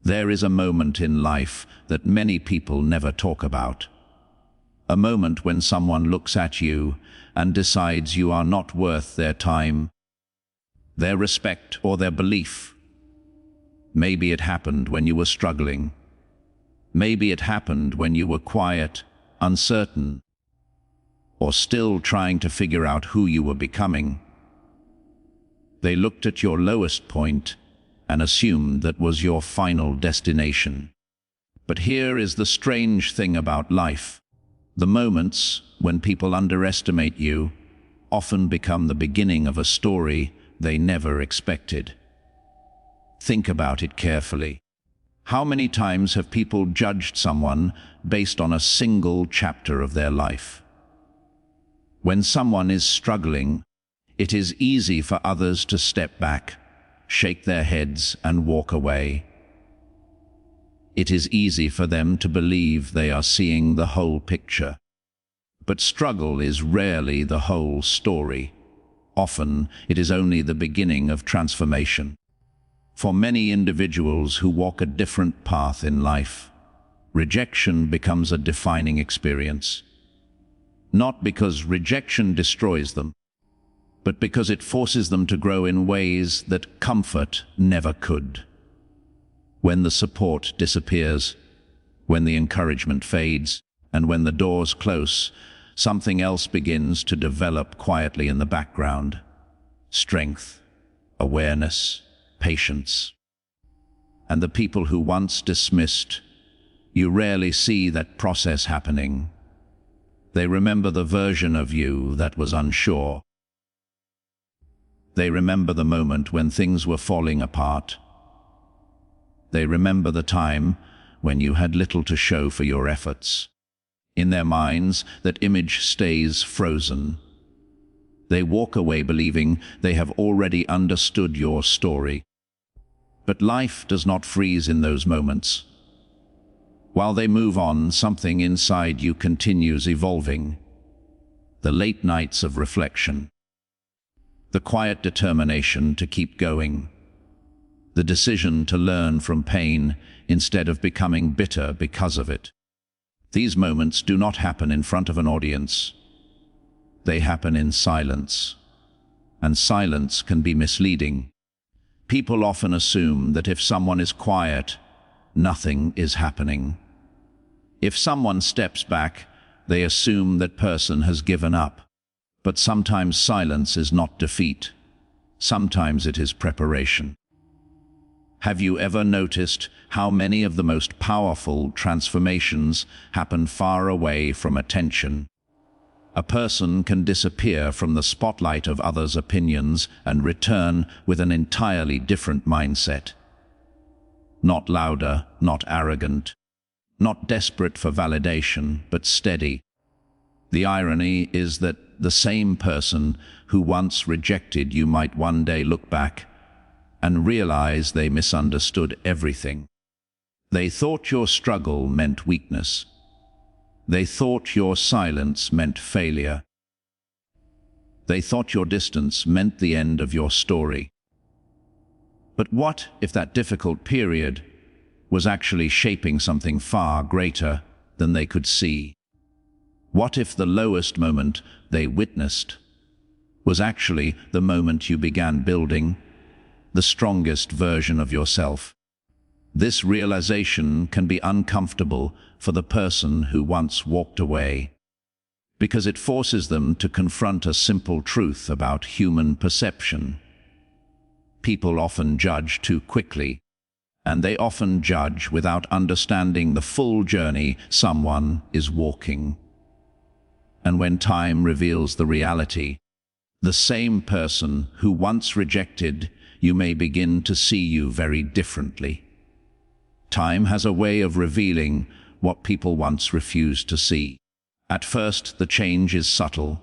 There is a moment in life that many people never talk about. A moment when someone looks at you and decides you are not worth their time, their respect, or their belief. Maybe it happened when you were struggling. Maybe it happened when you were quiet, uncertain, or still trying to figure out who you were becoming. They looked at your lowest point and assumed that was your final destination. But here is the strange thing about life. The moments when people underestimate you often become the beginning of a story they never expected. Think about it carefully. How many times have people judged someone based on a single chapter of their life? When someone is struggling, it is easy for others to step back, shake their heads, and walk away. It is easy for them to believe they are seeing the whole picture. But struggle is rarely the whole story. Often, it is only the beginning of transformation. For many individuals who walk a different path in life, rejection becomes a defining experience. Not because rejection destroys them, but because it forces them to grow in ways that comfort never could. When the support disappears, when the encouragement fades, and when the doors close, something else begins to develop quietly in the background. Strength, awareness, patience. And the people who once dismissed, you rarely see that process happening. They remember the version of you that was unsure. They remember the moment when things were falling apart. They remember the time when you had little to show for your efforts. In their minds, that image stays frozen. They walk away believing they have already understood your story. But life does not freeze in those moments. While they move on, something inside you continues evolving. The late nights of reflection. The quiet determination to keep going. The decision to learn from pain instead of becoming bitter because of it. These moments do not happen in front of an audience. They happen in silence. And silence can be misleading. People often assume that if someone is quiet, nothing is happening. If someone steps back, they assume that person has given up. But sometimes silence is not defeat. Sometimes it is preparation. Have you ever noticed how many of the most powerful transformations happen far away from attention? A person can disappear from the spotlight of others' opinions and return with an entirely different mindset. Not louder, not arrogant, not desperate for validation, but steady. The irony is that the same person who once rejected you might one day look back and realize they misunderstood everything. They thought your struggle meant weakness. They thought your silence meant failure. They thought your distance meant the end of your story. But what if that difficult period was actually shaping something far greater than they could see? What if the lowest moment they witnessed was actually the moment you began building the strongest version of yourself? This realization can be uncomfortable for the person who once walked away, because it forces them to confront a simple truth about human perception. People often judge too quickly, and they often judge without understanding the full journey someone is walking. And when time reveals the reality, the same person who once rejected you may begin to see you very differently. Time has a way of revealing what people once refused to see. At first, the change is subtle.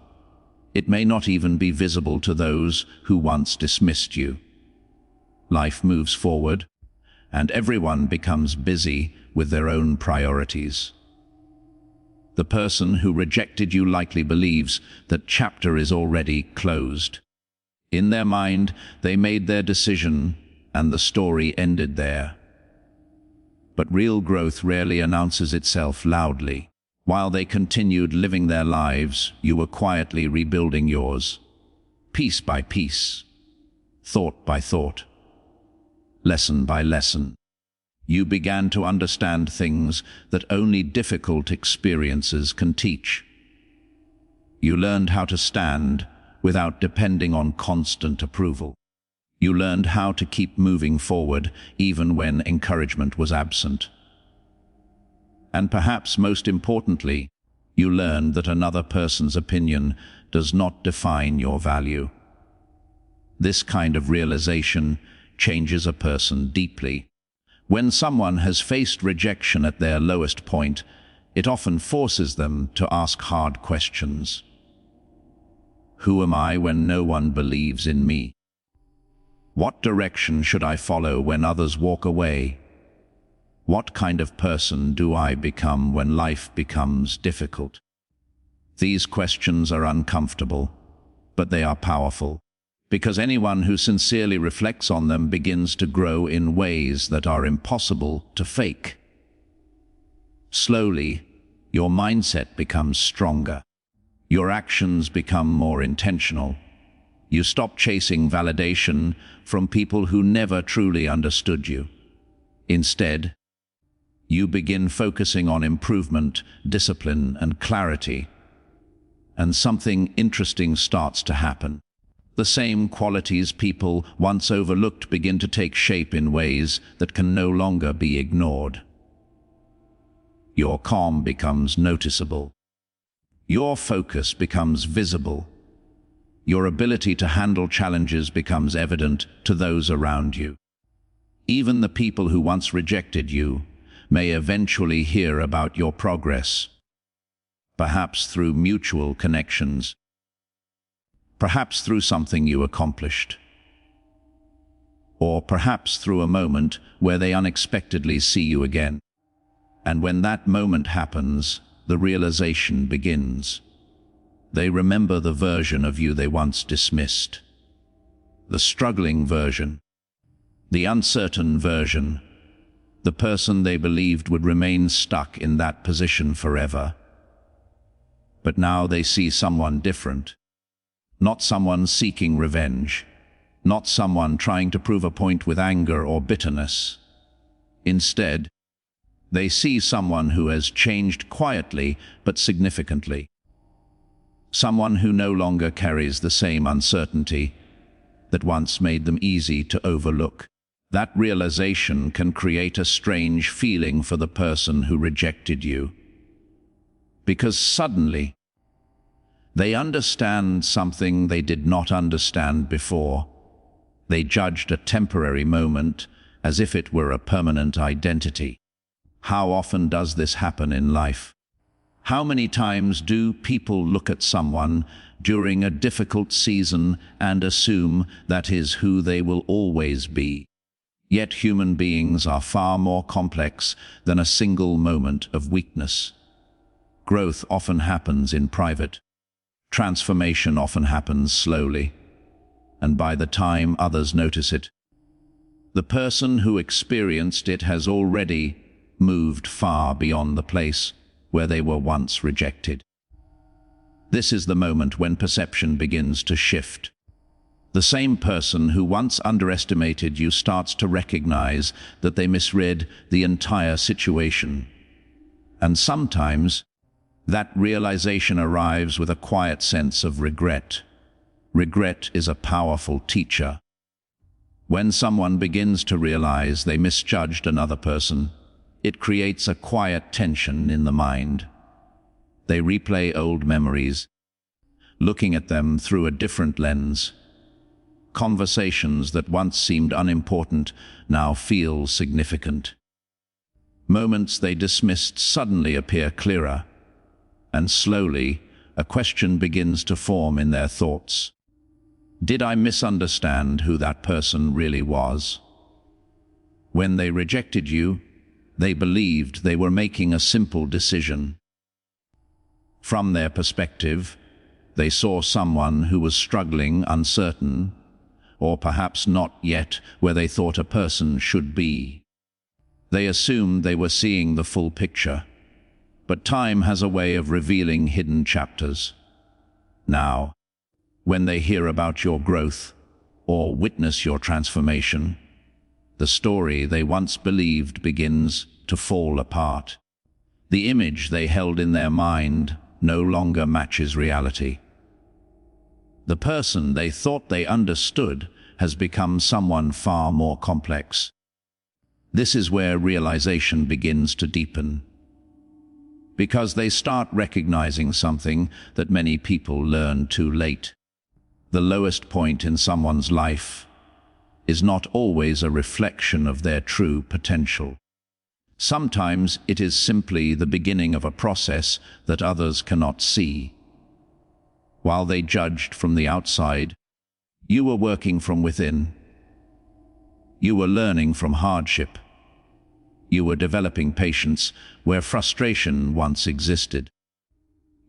It may not even be visible to those who once dismissed you. Life moves forward, and everyone becomes busy with their own priorities. The person who rejected you likely believes that chapter is already closed. In their mind, they made their decision, and the story ended there. But real growth rarely announces itself loudly. While they continued living their lives, you were quietly rebuilding yours. Piece by piece, thought by thought, lesson by lesson. You began to understand things that only difficult experiences can teach. You learned how to stand without depending on constant approval. You learned how to keep moving forward even when encouragement was absent. And perhaps most importantly, you learned that another person's opinion does not define your value. This kind of realization changes a person deeply. When someone has faced rejection at their lowest point, it often forces them to ask hard questions. Who am I when no one believes in me? What direction should I follow when others walk away? What kind of person do I become when life becomes difficult? These questions are uncomfortable, but they are powerful, because anyone who sincerely reflects on them begins to grow in ways that are impossible to fake. Slowly, your mindset becomes stronger. Your actions become more intentional. You stop chasing validation from people who never truly understood you. Instead, you begin focusing on improvement, discipline, and clarity. And something interesting starts to happen. The same qualities people once overlooked begin to take shape in ways that can no longer be ignored. Your calm becomes noticeable. Your focus becomes visible. Your ability to handle challenges becomes evident to those around you. Even the people who once rejected you may eventually hear about your progress, perhaps through mutual connections, perhaps through something you accomplished, or perhaps through a moment where they unexpectedly see you again. And when that moment happens, the realization begins. They remember the version of you they once dismissed, the struggling version, the uncertain version, the person they believed would remain stuck in that position forever. But now they see someone different. Not someone seeking revenge, not someone trying to prove a point with anger or bitterness. Instead, they see someone who has changed quietly but significantly. Someone who no longer carries the same uncertainty that once made them easy to overlook. That realization can create a strange feeling for the person who rejected you, because suddenly they understand something they did not understand before. They judged a temporary moment as if it were a permanent identity. How often does this happen in life? How many times do people look at someone during a difficult season and assume that is who they will always be? Yet human beings are far more complex than a single moment of weakness. Growth often happens in private. Transformation often happens slowly, and by the time others notice it, the person who experienced it has already moved far beyond the place where they were once rejected. This is the moment when perception begins to shift. The same person who once underestimated you starts to recognize that they misread the entire situation. And sometimes, that realization arrives with a quiet sense of regret. Regret is a powerful teacher. When someone begins to realize they misjudged another person, it creates a quiet tension in the mind. They replay old memories, looking at them through a different lens. Conversations that once seemed unimportant now feel significant. Moments they dismissed suddenly appear clearer, and slowly a question begins to form in their thoughts. Did I misunderstand who that person really was? When they rejected you, they believed they were making a simple decision. From their perspective, they saw someone who was struggling, uncertain, or perhaps not yet where they thought a person should be. They assumed they were seeing the full picture, but time has a way of revealing hidden chapters. Now, when they hear about your growth or witness your transformation, the story they once believed begins to fall apart. The image they held in their mind no longer matches reality. The person they thought they understood has become someone far more complex. This is where realization begins to deepen, because they start recognizing something that many people learn too late. The lowest point in someone's life is not always a reflection of their true potential. Sometimes it is simply the beginning of a process that others cannot see. While they judged from the outside, you were working from within. You were learning from hardship. You were developing patience where frustration once existed.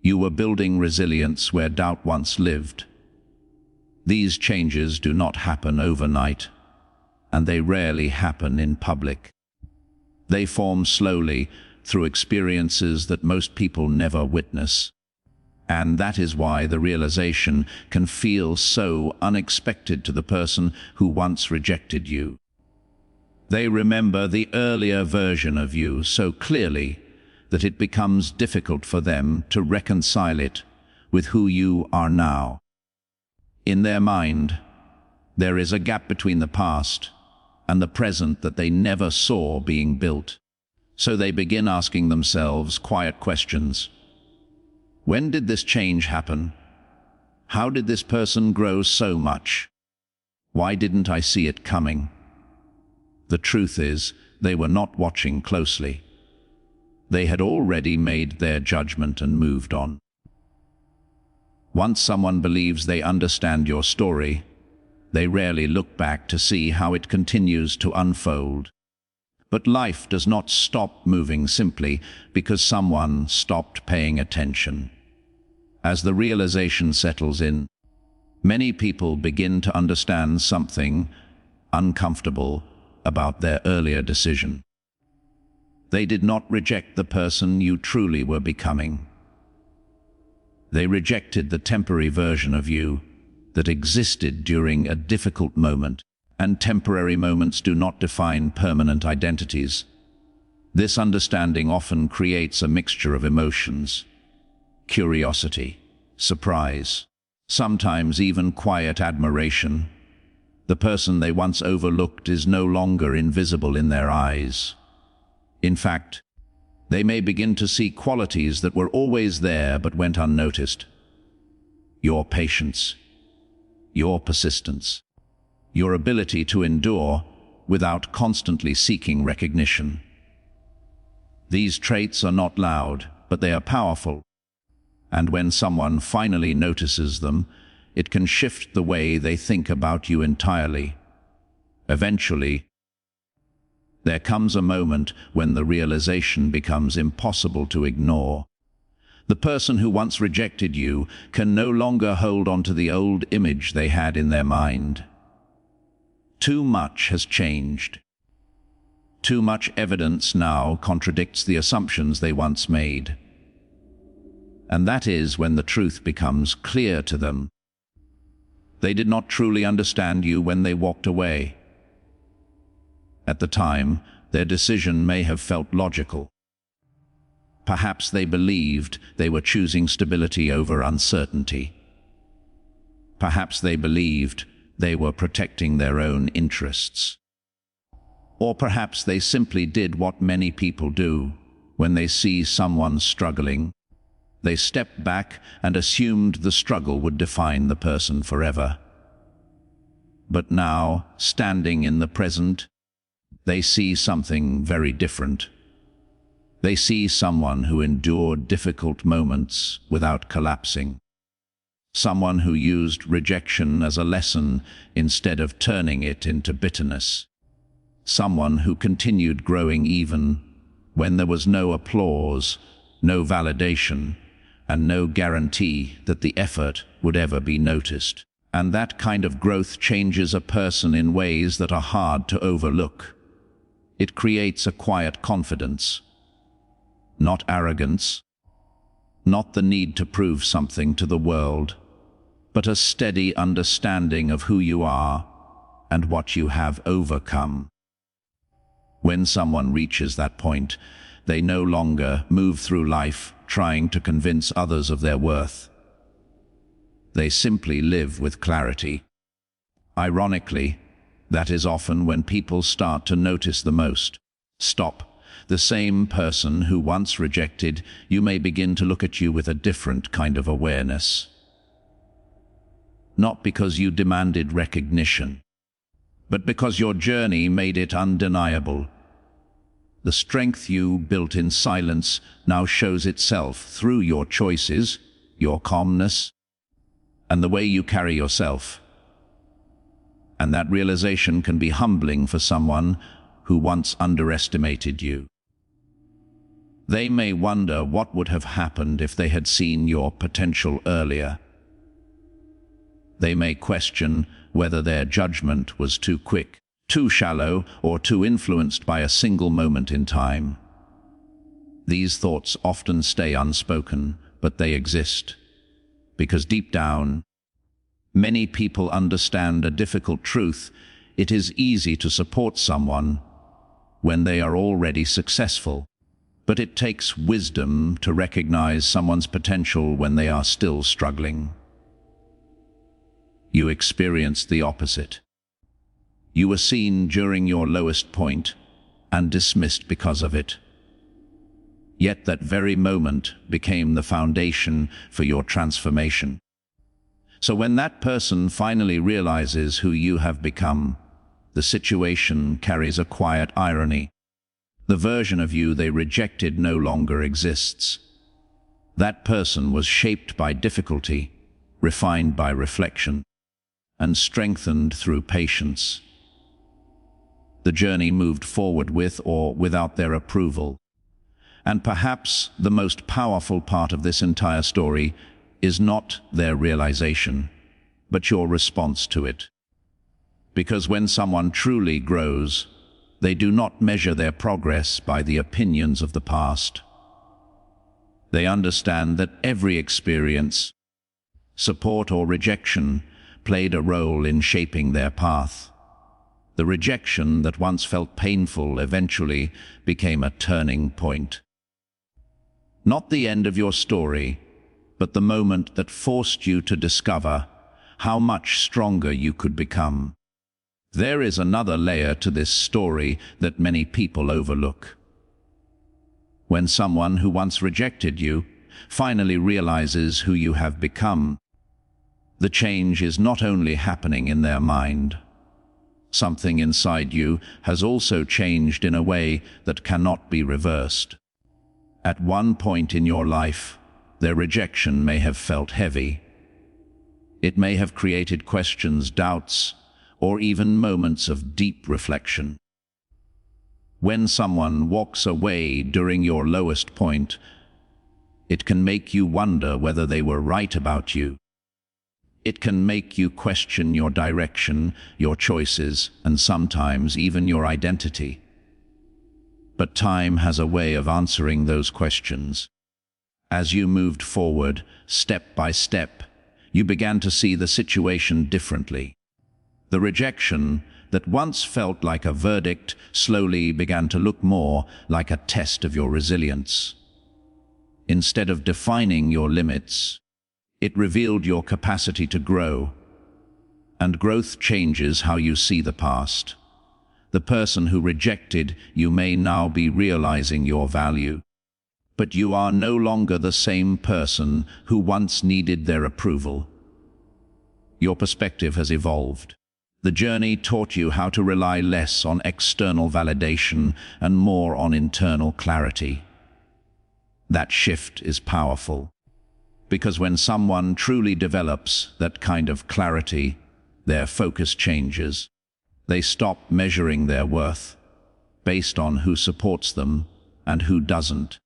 You were building resilience where doubt once lived. These changes do not happen overnight, and they rarely happen in public. They form slowly through experiences that most people never witness. And that is why the realization can feel so unexpected to the person who once rejected you. They remember the earlier version of you so clearly that it becomes difficult for them to reconcile it with who you are now. In their mind, there is a gap between the past and the present that they never saw being built. So they begin asking themselves quiet questions. When did this change happen? How did this person grow so much? Why didn't I see it coming? The truth is, they were not watching closely. They had already made their judgment and moved on. Once someone believes they understand your story, they rarely look back to see how it continues to unfold. But life does not stop moving simply because someone stopped paying attention. As the realization settles in, many people begin to understand something uncomfortable about their earlier decision. They did not reject the person you truly were becoming. They rejected the temporary version of you that existed during a difficult moment, and temporary moments do not define permanent identities. This understanding often creates a mixture of emotions: curiosity, surprise, sometimes even quiet admiration. The person they once overlooked is no longer invisible in their eyes. In fact, they may begin to see qualities that were always there but went unnoticed. Your patience, your persistence, your ability to endure without constantly seeking recognition. These traits are not loud, but they are powerful. And when someone finally notices them, it can shift the way they think about you entirely. Eventually, there comes a moment when the realization becomes impossible to ignore. The person who once rejected you can no longer hold on to the old image they had in their mind. Too much has changed. Too much evidence now contradicts the assumptions they once made. And that is when the truth becomes clear to them. They did not truly understand you when they walked away. At the time, their decision may have felt logical. Perhaps they believed they were choosing stability over uncertainty. Perhaps they believed they were protecting their own interests. Or perhaps they simply did what many people do when they see someone struggling. They stepped back and assumed the struggle would define the person forever. But now, standing in the present, they see something very different. They see someone who endured difficult moments without collapsing. Someone who used rejection as a lesson instead of turning it into bitterness. Someone who continued growing even when there was no applause, no validation, and no guarantee that the effort would ever be noticed. And that kind of growth changes a person in ways that are hard to overlook. It creates a quiet confidence, not arrogance, not the need to prove something to the world, but a steady understanding of who you are and what you have overcome. When someone reaches that point, they no longer move through life trying to convince others of their worth. They simply live with clarity. Ironically, that is often when people start to notice the most. Stop. The same person who once rejected you may begin to look at you with a different kind of awareness. Not because you demanded recognition, but because your journey made it undeniable. The strength you built in silence now shows itself through your choices, your calmness, and the way you carry yourself. And that realization can be humbling for someone who once underestimated you. They may wonder what would have happened if they had seen your potential earlier. They may question whether their judgment was too quick, too shallow, or too influenced by a single moment in time. These thoughts often stay unspoken, but they exist. Because deep down, many people understand a difficult truth: it is easy to support someone when they are already successful. But it takes wisdom to recognize someone's potential when they are still struggling. You experienced the opposite. You were seen during your lowest point and dismissed because of it. Yet that very moment became the foundation for your transformation. So when that person finally realizes who you have become, the situation carries a quiet irony. The version of you they rejected no longer exists. That person was shaped by difficulty, refined by reflection, and strengthened through patience. The journey moved forward with or without their approval. And perhaps the most powerful part of this entire story is not their realization, but your response to it. Because when someone truly grows, they do not measure their progress by the opinions of the past. They understand that every experience, support or rejection, played a role in shaping their path. The rejection that once felt painful eventually became a turning point. Not the end of your story, but the moment that forced you to discover how much stronger you could become. There is another layer to this story that many people overlook. When someone who once rejected you finally realizes who you have become, the change is not only happening in their mind. Something inside you has also changed in a way that cannot be reversed. At one point in your life, their rejection may have felt heavy. It may have created questions, doubts, or even moments of deep reflection. When someone walks away during your lowest point, it can make you wonder whether they were right about you. It can make you question your direction, your choices, and sometimes even your identity. But time has a way of answering those questions. As you moved forward, step by step, you began to see the situation differently. The rejection that once felt like a verdict slowly began to look more like a test of your resilience. Instead of defining your limits, it revealed your capacity to grow. And growth changes how you see the past. The person who rejected you may now be realizing your value. But you are no longer the same person who once needed their approval. Your perspective has evolved. The journey taught you how to rely less on external validation and more on internal clarity. That shift is powerful, because when someone truly develops that kind of clarity, their focus changes. They stop measuring their worth based on who supports them and who doesn't.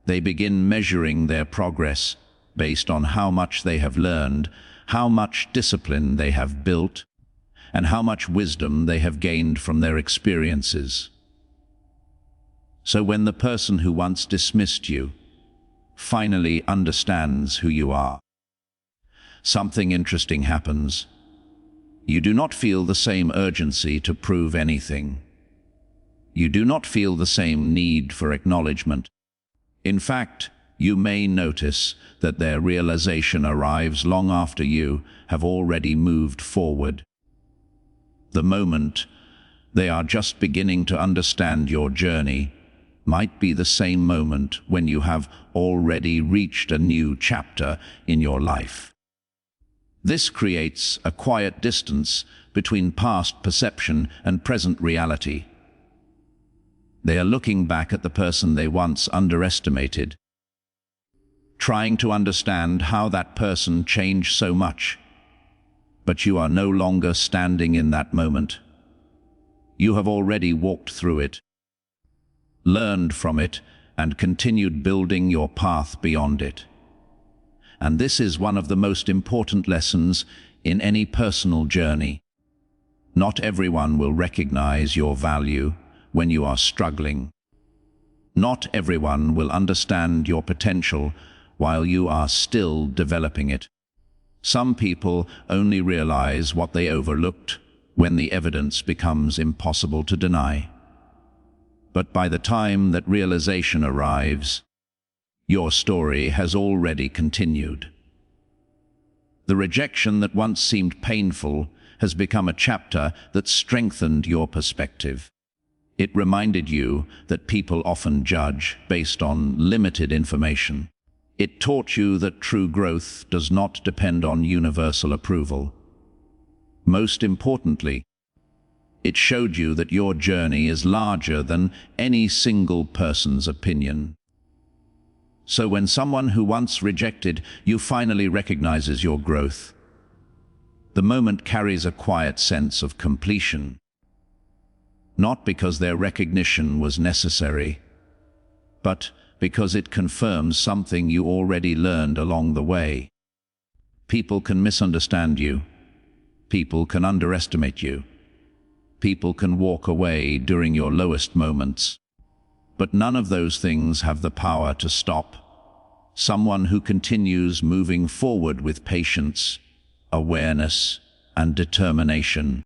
They begin measuring their progress based on how much they have learned, how much discipline they have built, and how much wisdom they have gained from their experiences. So when the person who once dismissed you finally understands who you are, something interesting happens. You do not feel the same urgency to prove anything. You do not feel the same need for acknowledgement. In fact, you may notice that their realization arrives long after you have already moved forward. The moment they are just beginning to understand your journey might be the same moment when you have already reached a new chapter in your life. This creates a quiet distance between past perception and present reality. They are looking back at the person they once underestimated, trying to understand how that person changed so much. But you are no longer standing in that moment. You have already walked through it, learned from it, and continued building your path beyond it. And this is one of the most important lessons in any personal journey. Not everyone will recognize your value when you are struggling. Not everyone will understand your potential while you are still developing it. Some people only realize what they overlooked when the evidence becomes impossible to deny. But by the time that realization arrives, your story has already continued. The rejection that once seemed painful has become a chapter that strengthened your perspective. It reminded you that people often judge based on limited information. It taught you that true growth does not depend on universal approval. Most importantly, it showed you that your journey is larger than any single person's opinion. So when someone who once rejected you finally recognizes your growth, the moment carries a quiet sense of completion. Not because their recognition was necessary, but because it confirms something you already learned along the way. People can misunderstand you. People can underestimate you. People can walk away during your lowest moments. But none of those things have the power to stop someone who continues moving forward with patience, awareness, and determination.